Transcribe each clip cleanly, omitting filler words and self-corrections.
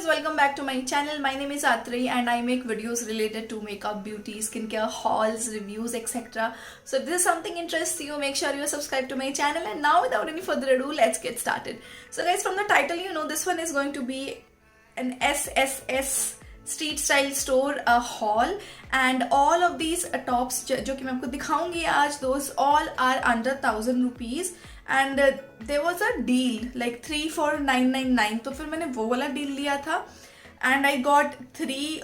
guys, welcome back to my channel. My name is Atri and I make videos related to makeup, beauty, skincare, hauls, reviews, etc. So if this is something interests you, make sure you are subscribed to my channel. And now without any further ado, let's get started. So guys, from the title you know this one is going to be an SSS street style store haul and all of these tops जो कि मैं आपको दिखाऊंगी आज, those all are under 1000 rupees and there was a deal like 3 for 999. तो फिर मैंने वो वाला डील लिया था and I got 3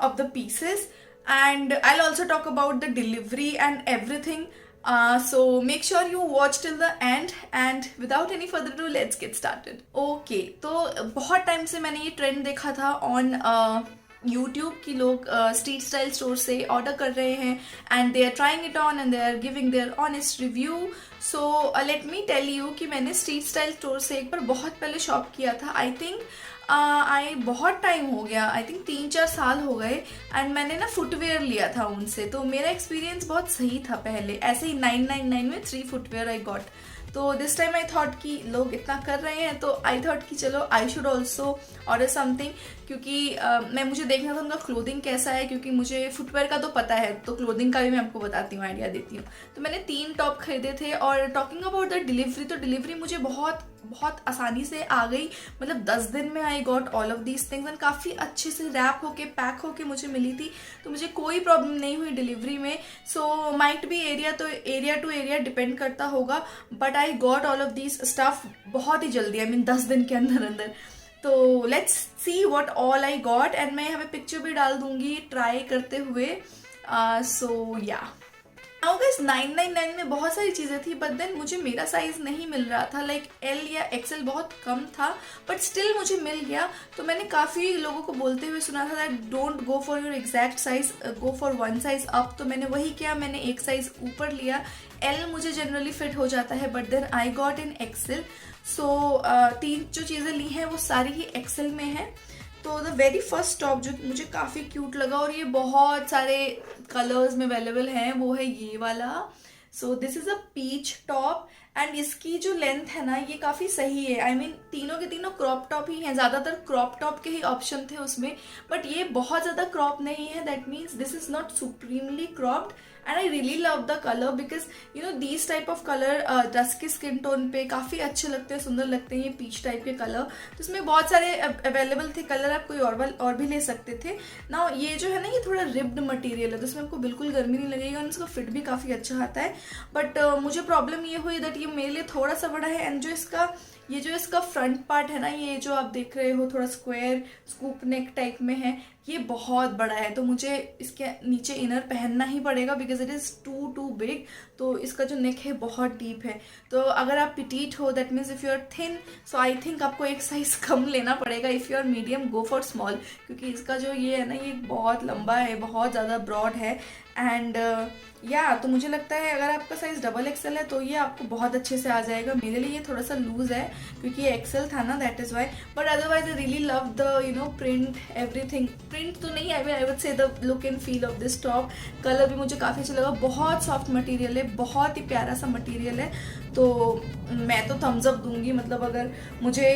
of the pieces and I'll also talk about the delivery and everything. So make sure you watch till the end and without any further ado let's get started. Okay, तो बहुत time से मैंने ये trend देखा था on YouTube कि लोग street style store से ऑर्डर कर रहे हैं and they are trying it on and they are giving their honest review. So let me tell you कि मैंने स्ट्रीट स्टाइल स्टोर से एक बार बहुत पहले शॉप किया था. आई थिंक बहुत टाइम हो गया, आई थिंक 3-4 साल हो गए एंड मैंने ना फुटवेयर लिया था उनसे. तो मेरा एक्सपीरियंस बहुत सही था. पहले ऐसे ही 999 में 3 फुटवेयर आई गॉट. तो दिस टाइम आई थॉट कि लोग इतना कर रहे हैं तो आई थॉट कि चलो I should also order something, क्योंकि मुझे देखना था उनका क्लोथिंग कैसा है, क्योंकि मुझे फुटवेयर का तो पता है तो क्लोथिंग का भी मैं आपको बताती हूँ, आइडिया देती हूँ. तो मैंने 3 टॉप खरीदे थे. और टॉकिंग अबाउट द डिलीवरी, तो डिलीवरी मुझे बहुत आसानी से आ गई. मतलब 10 दिन में I got all of these things and काफ़ी अच्छे से रैप होके पैक होके मुझे मिली थी. तो मुझे कोई प्रॉब्लम नहीं हुई डिलीवरी में. सो माइट भी एरिया टू एरिया डिपेंड करता होगा, but I got all of these stuff बहुत ही जल्दी, आई मीन 10 दिन के अंदर. तो let's see what all I got and मैं यहाँ पे पिक्चर भी डाल दूंगी ट्राई करते हुए. सो या नाउ गाइस 999 में बहुत सारी चीज़ें थी, बट देन मुझे मेरा साइज़ नहीं मिल रहा था. लाइक एल या एक्सएल बहुत कम था, बट स्टिल मुझे मिल गया. तो मैंने काफ़ी लोगों को बोलते हुए सुना था that don't go for your exact size, go for 1 size up. तो मैंने वही किया, मैंने 1 साइज ऊपर लिया. एल मुझे जनरली फिट हो जाता है, but then I got in XL. So 3 जो चीज़ें ली हैं वो सारी ही एक्सएल में है. तो द वेरी फर्स्ट टॉप जो मुझे काफ़ी क्यूट लगा और ये बहुत सारे कलर्स में अवेलेबल हैं, वो है ये वाला. So this is a peach top and इसकी जो लेंथ है ना ये काफ़ी सही है. आई मीन तीनों के तीनों क्रॉप टॉप ही हैं, ज़्यादातर क्रॉप टॉप के ही ऑप्शन थे उसमें, बट ये बहुत ज़्यादा क्रॉप नहीं है. That means this is not supremely cropped and I really love the colour because you know these type of colour dusky skin tone पे काफ़ी अच्छे लगते हैं, सुंदर लगते हैं ये पीच टाइप के कलर. तो इसमें बहुत सारे अवेलेबल थे कलर, आप कोई और भी ले सकते थे ना. ये जो है ना ये थोड़ा रिब्ड मटेरियल है तो इसमें आपको बिल्कुल गर्मी नहीं लगेगी और इसका फिट भी काफ़ी अच्छा आता है. बट मुझे प्रॉब्लम ये हुई दैट ये मेरे लिए थोड़ा सा बड़ा है एंड जो इसका फ्रंट पार्ट है ना, ये जो आप देख रहे हो थोड़ा स्क्वायर स्कूप नेक टाइप में है, ये बहुत बड़ा है. तो मुझे इसके नीचे इनर पहनना ही पड़ेगा because it is too big. तो इसका जो नेक है बहुत डीप है. तो अगर आप पिटीट हो that means if you are thin, so I think आपको एक साइज कम लेना पड़ेगा. If you are medium go for small, क्योंकि इसका जो ये है ना ये बहुत लंबा है, बहुत ज़्यादा ब्रॉड है. एंड तो मुझे लगता है अगर आपका साइज़ डबल एक्सएल है तो ये आपको बहुत अच्छे से आ जाएगा. मेरे लिए ये थोड़ा सा लूज़ है क्योंकि ये एक्सएल था ना, that is why. But otherwise I really love the print everything. Print तो नहीं, I would say the look and feel of this top. Colour भी मुझे काफ़ी अच्छा लगा, बहुत सॉफ्ट मटेरियल है, बहुत ही प्यारा सा मटेरियल है. तो मैं तो थम्स अप दूंगी. मतलब अगर मुझे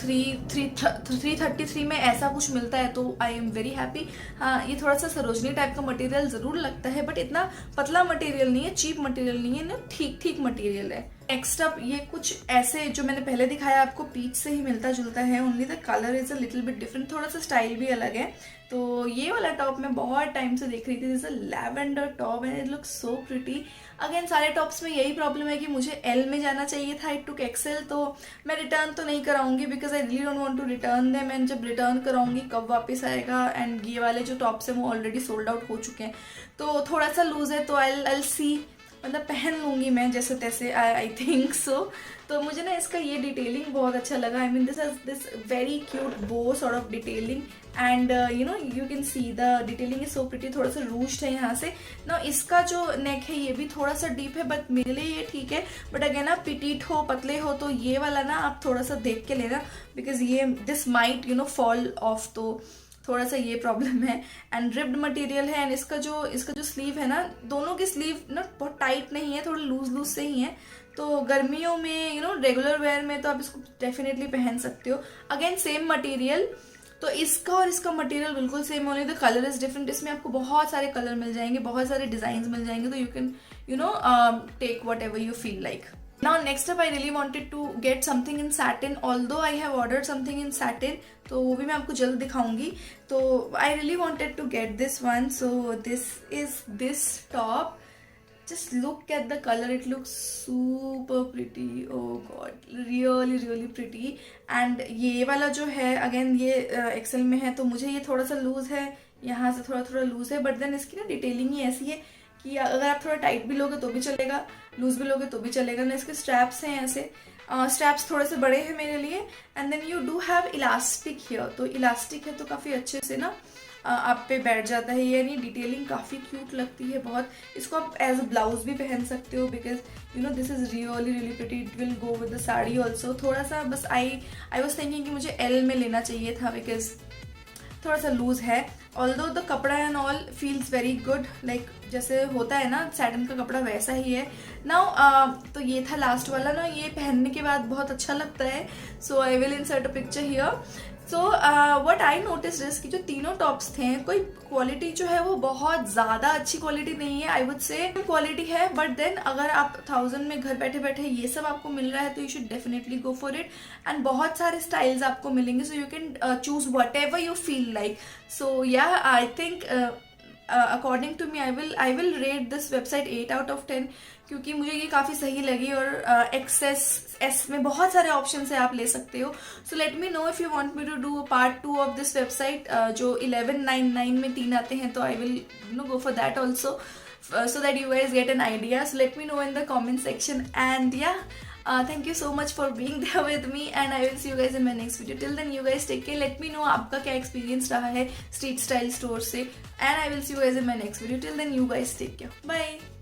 333 में ऐसा कुछ मिलता है तो आई एम वेरी हैप्पी. हाँ, ये थोड़ा सा सरोजनी टाइप का मटेरियल ज़रूर लगता है, बट इतना पतला मटेरियल नहीं है, चीप मटेरियल नहीं है ना, ठीक मटेरियल है. नेक्स्ट अप ये कुछ ऐसे जो मैंने पहले दिखाया आपको पीच से ही मिलता जुलता है, only the colour is a little bit different, थोड़ा सा स्टाइल भी अलग है. तो ये वाला टॉप मैं बहुत टाइम से देख रही थी. This is a lavender top and it looks so pretty. Again सारे टॉप्स में यही प्रॉब्लम है कि मुझे एल में जाना चाहिए था, इट टुक एक्सएल. तो मैं रिटर्न तो नहीं कराऊंगी because I really don't want to return them. And जब रिटर्न कराऊंगी कब वापस आएगा. एंड ये वाले जो टॉप्स हैं वो ऑलरेडी सोल्ड आउट हो चुके हैं. तो थोड़ा सा लूज है, तो आई सी, मतलब पहन लूँगी मैं जैसे तैसे, आई थिंक सो. तो मुझे ना इसका ये डिटेलिंग बहुत अच्छा लगा. I mean this very cute bow sort of detailing and you can see the detailing is so pretty. थोड़ा सा रूस्ड है यहाँ से ना. इसका जो नेक है ये भी थोड़ा सा डीप है, बट मेरे लिए ये ठीक है. बट अगेन आप पिटीट हो, पतले हो, तो ये वाला ना आप थोड़ा सा देख के लेना बिकॉज ये दिस माइट फॉल ऑफ. तो थोड़ा सा ये प्रॉब्लम है. एंड रिब्ड मटेरियल है एंड इसका जो स्लीव है ना, दोनों की स्लीव ना बहुत टाइट नहीं है, थोड़ा लूज से ही है. तो गर्मियों में रेगुलर वेयर में तो आप इसको डेफिनेटली पहन सकते हो. अगेन सेम मटेरियल, तो इसका और इसका मटेरियल बिल्कुल same, only the colour is different. इसमें आपको बहुत सारे कलर मिल जाएंगे, बहुत सारे डिजाइन मिल जाएंगे, तो you can take whatever you feel like. Now next up I really wanted to get something in satin, although I have ordered something in satin, तो वो भी मैं आपको जल्द दिखाऊंगी। तो I really wanted to get this one, so this is this top. Just look at the color, it looks super pretty, oh god, really pretty. And ये वाला जो है अगेन ये एक्सेल में है, तो मुझे ये थोड़ा सा लूज है, यहाँ से थोड़ा लूज है, बट देन इसकी ना डिटेलिंग ही ऐसी है कि अगर आप थोड़ा टाइट भी लोगे तो भी चलेगा, लूज भी लोगे तो भी चलेगा ना। इसके स्ट्रैप्स हैं ऐसे, स्ट्रैप्स थोड़े से बड़े हैं मेरे लिए, and then you do have elastic here, तो इलास्टिक है तो काफ़ी अच्छे से ना आप पे बैठ जाता है, यानी डिटेलिंग काफ़ी क्यूट लगती है बहुत। इसको आप एज अ ब्लाउज भी पहन सकते हो, because you know this is really pretty, it will go with the sari also. थोड़ा सा बस आई वॉज थिंकिंग कि मुझे एल में लेना चाहिए था, बिकॉज थोड़ा सा लूज है, ऑल्दो द कपड़ा and all feels very good, like जैसे होता है ना सैटिन का कपड़ा वैसा ही है। नाउ तो ये था लास्ट वाला ना, ये पहनने के बाद बहुत अच्छा लगता है, so I will insert a picture here. So what I notice is कि जो तीनों टॉप्स थे, कोई क्वालिटी जो है वो बहुत ज़्यादा अच्छी क्वालिटी नहीं है, आई वुड से क्वालिटी है, बट देन अगर आप 1000 में घर बैठे बैठे ये सब आपको मिल रहा है तो you should definitely go for it. And बहुत सारे स्टाइल्स आपको मिलेंगे, so you can choose whatever you feel like. So yeah I think according to me I will rate this website 8 out of 10, क्योंकि मुझे ये काफ़ी सही लगी, और एक्सेस एस में बहुत सारे ऑप्शन है, आप ले सकते हो। So let me know if you want me to do part 2 of this website, जो 1199 में 3 आते हैं, तो I will go for that also, so that you guys get an idea. So let me know in the comment section, and yeah, thank you so much for being there with me, and I will see you guys in my next video. Till then you guys take care. Let me know आपका क्या experience रहा है street style store से, and I will see you guys in my next video. Till then you guys take care. Bye.